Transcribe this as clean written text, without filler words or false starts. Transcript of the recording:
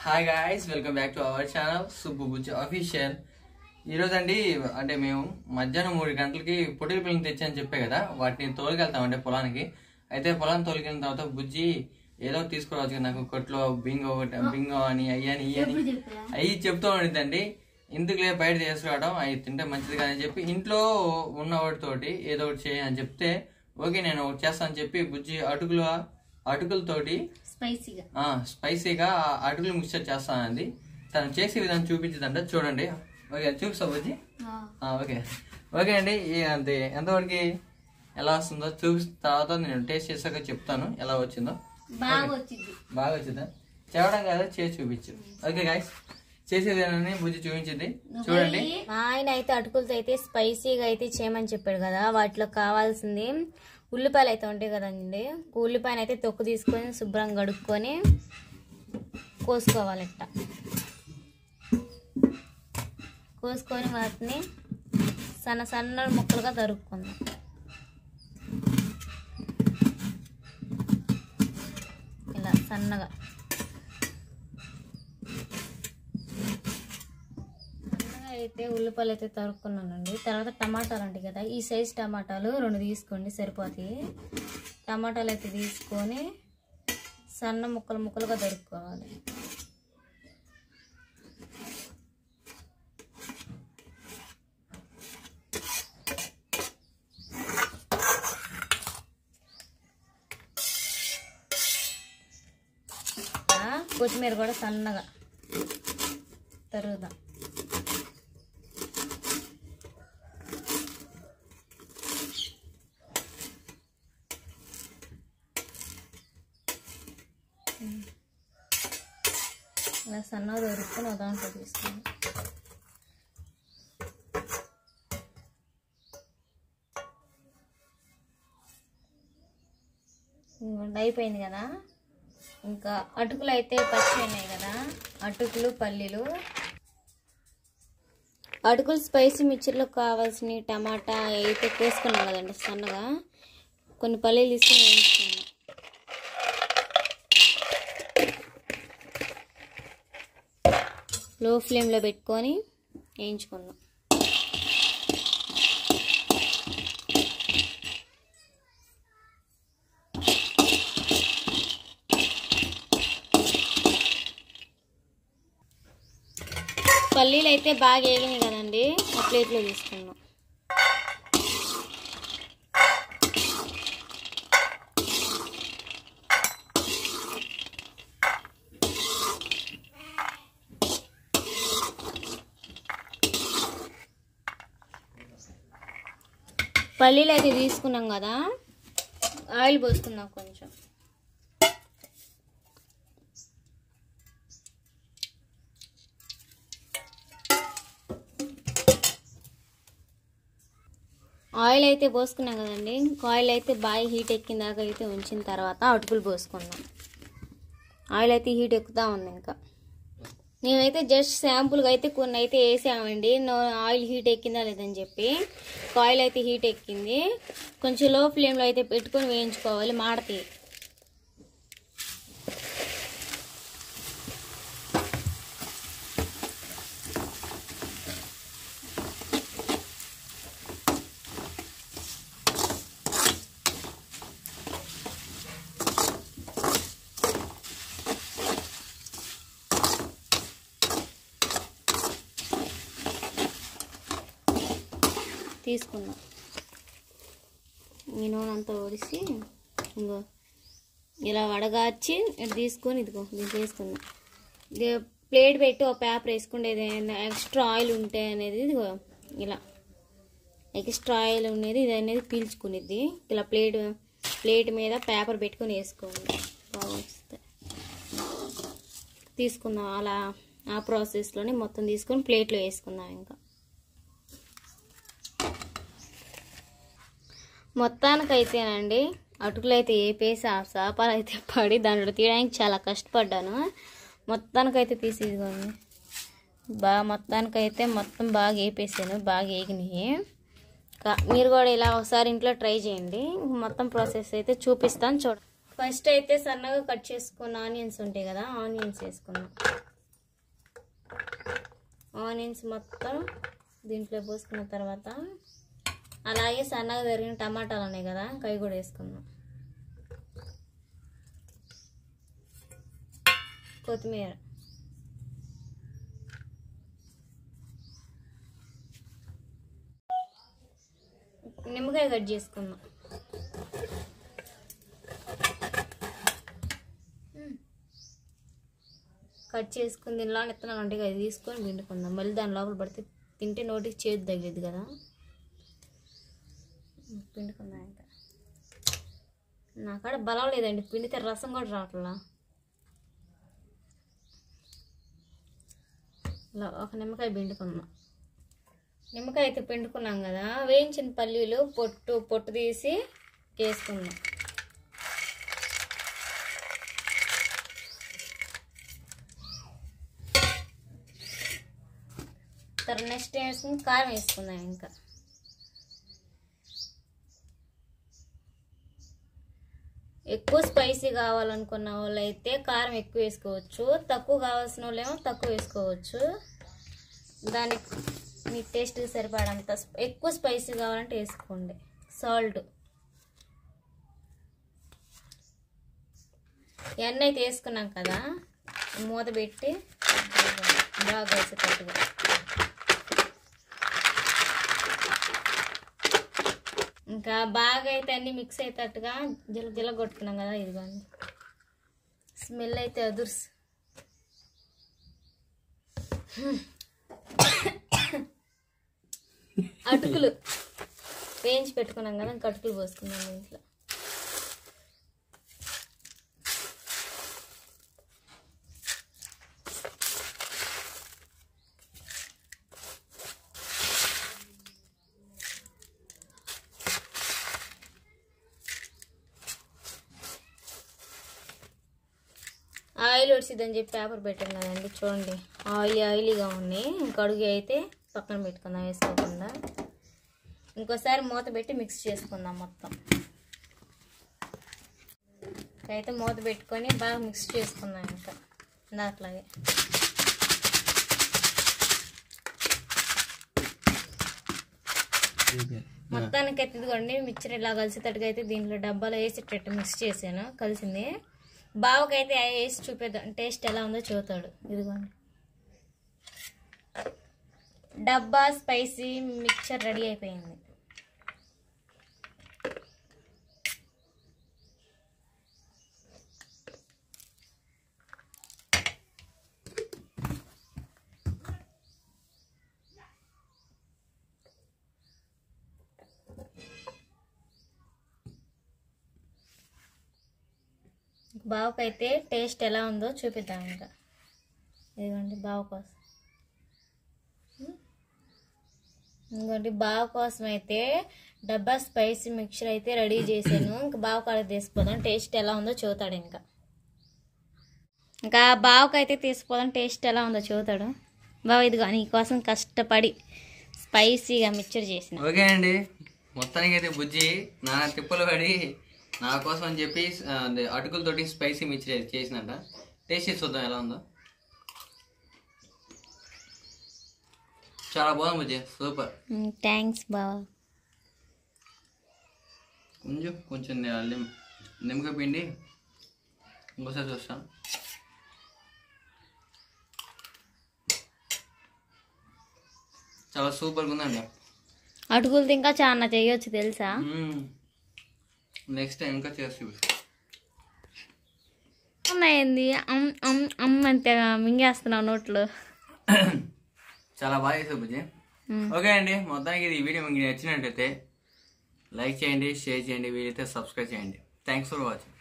Hi guys, welcome back to our channel Subbu Bujji official. ఈరోజు అండి అంటే మేము మధ్యాహ్నం 3 గంటలకి పొట్టేలు పిల్లలు తెచ్చాని చెప్పే కదా, వాటిని తోలుకెళ్తామంటే పొలానికి. అయితే పొలాన్ని తోలుకెళ్ళిన తర్వాత బుజ్జి ఏదో తీసుకురావచ్చు, నాకు కొట్లో బింగో అని అయ్యని అయ్యి చెప్తూ ఉండిద్దండి. ఇందుకులే బయట తీసుకురావడం, అవి తింటే మంచిది కాదని చెప్పి ఇంట్లో ఉన్న వాటితోటి ఏదో ఒకటి చేయని చెప్తే ఓకే నేను ఒకటి చేస్తానని చెప్పి బుజ్జి అటుకులతోటి స్పైసీగా అటుకులు మిక్చర్ చేస్తానండి. తను చేసే విధానం చూపించదంట, చూడండి. ఓకే చూపిస్తా బుజ్జి. ఓకే అండి, అంతే ఎంతవరకు ఎలా వస్తుందో చూపిన తర్వాత నేను టేస్ట్ చేసాక చెప్తాను ఎలా వచ్చిందో. బాగా వచ్చిందా? చెప్పడం కాదు, చేసి చూపించు. ఓకే గాయ్స్, చేసేదేనని బుజ్జి చూపించింది, చూడండి. ఆయన అయితే అటుకులతో అయితే స్పైసీగా అయితే చేయమని చెప్పాడు కదా. వాటిలో కావాల్సింది ఉల్లిపాయలు అయితే ఉంటాయి కదండి. ఉల్లిపాయలు అయితే తొక్కు తీసుకొని శుభ్రంగా కడుక్కొని కోసుకోవాలట. కోసుకొని వాటిని సన్న సన్న ముక్కలుగా తరుక్కుందాం. ఇలా సన్నగా అయితే ఉల్లిపాయలు అయితే తరుక్కున్నానండి. తర్వాత టమాటాలు ఉంటాయి కదా, ఈ సైజ్ టమాటాలు 2 తీసుకోండి, సరిపోతాయి. టమాటాలు అయితే తీసుకొని సన్న ముక్కలుగా తరుక్కోవాలి. కొత్తిమీర కూడా సన్నగా తరుగుదాం. ఇలా సన్నగా దొరుకుని దాంట్లో తీసుకుందాం. అయిపోయింది కదా. ఇంకా అటుకులు అయితే పచ్చి ఉన్నాయి కదా, అటుకులు పల్లీలు. అటుకులు స్పైసీ మిక్చర్లో కావాల్సిన టమాటా అయితే కోసుకున్నాం కదండి సన్నగా. కొన్ని పల్లీలు తీసుకొని వేయించుకున్నాం. లో ఫ్లేమ్లో పెట్టుకొని వేయించుకున్నాం. పల్లీలు అయితే బాగా వేగినాయి కదండి, ఆ ప్లేట్లో తీసుకున్నాం. పల్లీలు అయితే తీసుకున్నాం కదా, ఆయిల్ పోసుకుందాం కొంచెం. ఆయిల్ అయితే పోసుకున్నాం కదండి. ఆయిల్ అయితే బాగా హీట్ ఎక్కిన దాకా అయితే ఉంచిన తర్వాత అటుకులు పోసుకున్నాం. ఆయిల్ అయితే హీట్ ఎక్కుతూ ఉంది. ఇంకా నేనైతే జస్ట్ శాంపుల్గా అయితే కొన్ని అయితే వేసామండి, ఆయిల్ హీట్ ఎక్కిందా లేదని చెప్పి. ఆయిల్ అయితే హీట్ ఎక్కింది. కొంచెం లో ఫ్లేమ్లో అయితే పెట్టుకొని వేయించుకోవాలి, మాడతాయి. తీసుకున్నాం. ఈ నూనె అంతా ఒడిసి ఇంకో ఇలా వడగార్చి తీసుకొని ఇదిగో దీంట్లో వేసుకుందాం. ప్లేట్ పెట్టి ఒక పేపర్ వేసుకుండేది, ఎక్స్ట్రా ఆయిల్ ఉంటే అనేది ఇదిగో ఇలా ఎక్స్ట్రా ఆయిల్ ఉండేది ఇది అనేది పీల్చుకునేది. ఇలా ప్లేట్ మీద పేపర్ పెట్టుకొని వేసుకోండి, బాగా వస్తుంది. తీసుకుందాం. అలా ఆ ప్రాసెస్లోనే మొత్తం తీసుకొని ప్లేట్లో వేసుకుందాం. ఇంకా మొత్తానికైతేనండి అటుకులు అయితే వేపేసి ఆ చేపలు అయితే పడి దాంట్లో తీయడానికి చాలా కష్టపడ్డాను. మొత్తానికైతే తీసి ఇదిగోండి మొత్తానికైతే మొత్తం బాగా వేపేసాను, బాగా వేగినాయి. మీరు కూడా ఇలా ఒకసారి ఇంట్లో ట్రై చేయండి. మొత్తం ప్రాసెస్ అయితే చూపిస్తాను చూడండి. ఫస్ట్ అయితే సన్నగా కట్ చేసుకున్న ఆనియన్స్ ఉంటాయి కదా, ఆనియన్స్ వేసుకున్నాం. ఆనియన్స్ మొత్తం దీంట్లో పోసుకున్న తర్వాత అలాగే సన్నగా తరిగిన టమాటాలు ఉన్నాయి కదా, అవి కూడా వేసుకుందాం. కొత్తిమీర, నిమ్మకాయ కట్ చేసుకుందాం. కట్ చేసుకుని దీనిలో విత్తనాలు అంటే అది తీసుకొని పిండుకుందాం. మళ్ళీ దాని లోపల పడితే తింటే నోటికి చేతి తగిలిద్ది కదా. పిండుకుందాం. ఇంకా నాకాడ బలం లేదండి, పిండితే రసం కూడా రావట్లా. ఇలా ఒక నిమ్మకాయ పిండుకుందాం. నిమ్మకాయ అయితే పిండుకున్నాం కదా, వేయించిన పల్లీలు పొట్టు తీసి వేసుకుందాం. తర్వాత నెక్స్ట్ వేసుకుని కారం వేసుకుందాం. ఇంకా ఎక్కువ స్పైసీ కావాలనుకున్న వాళ్ళు అయితే కారం ఎక్కువ వేసుకోవచ్చు, తక్కువ కావాల్సిన వాళ్ళేమో తక్కువ వేసుకోవచ్చు. దానికి మీ టేస్ట్కి సరిపడంత ఎక్కువ స్పైసీ కావాలంటే వేసుకోండి. సాల్ట్, ఎన్న అయితే వేసుకున్నాం కదా, మూత పెట్టి బాగా కలిసేటట్టుగా. ఇంకా బాగా అయితే అన్ని మిక్స్ అయ్యేటట్టుగా జిల కొట్టుకున్నాం కదా. ఇదిగోండి, స్మెల్ అయితే అదుర్స్. అటుకులు వేయించి పెట్టుకున్నాం కదా, ఇంకా అటుకులు పోసుకున్నాం ఇంట్లో. ఆయిల్ వచ్చిందని చెప్పి పేపర్ పెట్టాం కదండి, చూడండి ఆయిలీగా ఉన్నాయి. ఇంక అడుగు అయితే పక్కన పెట్టుకుందాం వేసుకోకుండా. ఇంకోసారి మూత పెట్టి మిక్స్ చేసుకుందాం మొత్తం. అయితే మూత పెట్టుకొని బాగా మిక్స్ చేసుకుందాం. ఇంకా అట్లాగే మొత్తానికి అయితే ఇదిగోండి మిక్చర్ ఇలా కలిసేటట్టుగా అయితే దీంట్లో డబ్బాలో వేసేటట్టు మిక్స్ చేసాను, కలిసింది. బావకైతే వేసి చూపేద్దాం టేస్ట్ ఎలా ఉందో చూతాడు. ఇదిగోండి డబ్బా స్పైసీ మిక్చర్ రెడీ అయిపోయింది. బావకైతే టేస్ట్ ఎలా ఉందో చూపిద్దాం. ఇంకా ఇదిగోండి బావ కోసం, ఇంకోటి బావ కోసం అయితే డబ్బా స్పైసీ మిక్చర్ అయితే రెడీ చేశాను. ఇంకా బావ కాడ తీసిపోదాం, టేస్ట్ ఎలా ఉందో చూతాడు. ఇంకా బావకైతే తీసిపోదాం, టేస్ట్ ఎలా ఉందో చూతాడు. బావ ఇదిగో నీకోసం కష్టపడి స్పైసీగా మిక్చర్ చేసిన. ఓకే అండి, మొత్తానికి అయితే బుజ్జి నా తిప్పలు పడి నా కోసం అని చెప్పి అటుకులతోటి స్పైసీ మిక్చర్ చేసినట్ట. టేస్ట్ చేసి చూద్దాం ఎలా ఉందో. చాలా బాగుంది బుజ్జి, సూపర్. థ్యాంక్స్ బావ. కొంచెం నిమ్మకాయ పిండి ఇంకోసారి చూస్తాను. చాలా సూపర్గా ఉందండి. అటుకులతో ఇంకా చాలా చేయొచ్చు తెలుసా. నెక్స్ట్ టైం ఇంకా చేసి ఉన్నాయండి అంతే మింగేస్తున్నావు నోట్లో. చాలా బాగా చేసావు బుజ్జి. ఓకే అండి, మొత్తానికి ఈ వీడియో మీకు నచ్చినట్టయితే లైక్ చేయండి, షేర్ చేయండి, వీలైతే సబ్స్క్రైబ్ చేయండి. Thanks for watching.